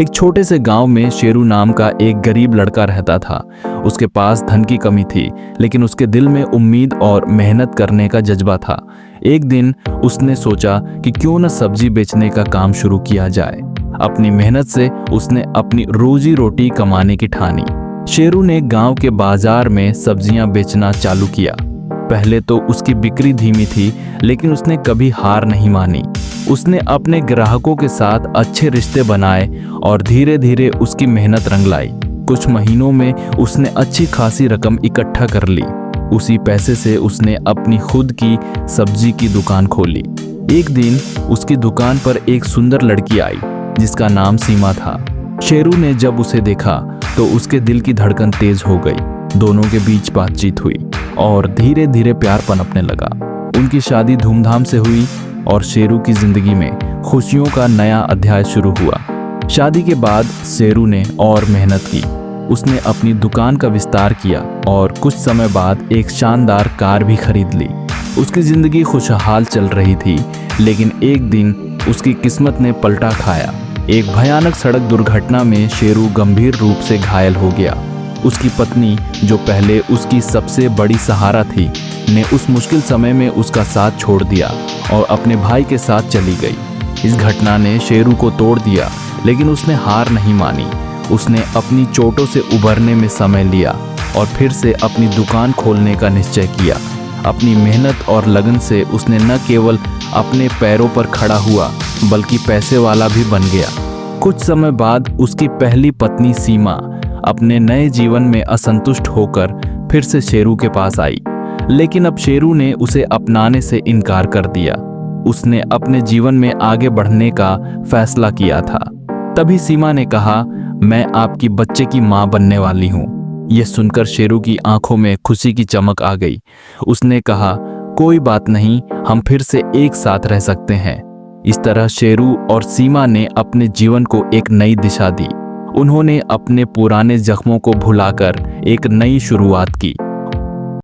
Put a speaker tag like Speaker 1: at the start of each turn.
Speaker 1: एक छोटे से गांव में शेरू नाम का एक गरीब लड़का रहता था। उसके पास धन की कमी थी, लेकिन उसके दिल में उम्मीद और मेहनत करने का जज्बा था। एक दिन उसने सोचा कि क्यों न सब्जी बेचने का काम शुरू किया जाए। अपनी मेहनत से उसने अपनी रोजी रोटी कमाने की ठानी। शेरू ने गांव के बाजार में सब्जियां बेचना चालू किया। पहले तो उसकी बिक्री धीमी थी, लेकिन उसने कभी हार नहीं मानी। उसने अपने ग्राहकों के साथ अच्छे रिश्ते बनाए और धीरे धीरे उसकी मेहनत रंग लाई। कुछ महीनों में उसने अच्छी खासी रकम इकट्ठा कर ली। उसी पैसे से उसने अपनी खुद की सब्जी की दुकान खोली। एक दिन उसकी दुकान पर एक सुंदर लड़की आई, जिसका नाम सीमा था। शेरू ने जब उसे देखा तो उसके दिल की धड़कन तेज हो गई। दोनों के बीच बातचीत हुई और धीरे धीरे प्यार पनपने लगा। उनकी शादी धूमधाम से हुई और शेरू की जिंदगी में खुशियों का नया अध्याय शुरू हुआ। शादी के बाद शेरू ने और मेहनत की। उसने अपनी दुकान का विस्तार किया और कुछ समय बाद एक शानदार कार भी खरीद ली। उसकी जिंदगी खुशहाल चल रही थी, लेकिन एक दिन उसकी किस्मत ने पलटा खाया। एक भयानक सड़क दुर्घटना में शेरू गंभीर रूप से घायल हो गया। उसकी पत्नी, जो पहले उसकी सबसे बड़ी सहारा थी, ने उस मुश्किल समय में उसका साथ छोड़ दिया और अपने भाई के साथ चली गई। इस घटना ने शेरू को तोड़ दिया, लेकिन उसने हार नहीं मानी। उसने अपनी चोटों से उबरने में समय लिया और फिर से अपनी दुकान खोलने का निश्चय किया। अपनी मेहनत और लगन से उसने न केवल अपने पैरों पर खड़ा हुआ, बल्कि पैसे वाला भी बन गया। कुछ समय बाद उसकी पहली पत्नी सीमा अपने नए जीवन में असंतुष्ट होकर फिर से शेरू के पास आई, लेकिन अब शेरू ने उसे अपनाने से इनकार कर दिया। उसने अपने जीवन में आगे बढ़ने का फैसला किया था। तभी सीमा ने कहा, मैं आपकी बच्चे की मां बनने वाली हूं। यह सुनकर शेरू की आंखों में खुशी की चमक आ गई। उसने कहा, कोई बात नहीं, हम फिर से एक साथ रह सकते हैं। इस तरह शेरू और सीमा ने अपने जीवन को एक नई दिशा दी। उन्होंने अपने पुराने जख्मों को भुलाकर एक नई शुरुआत की।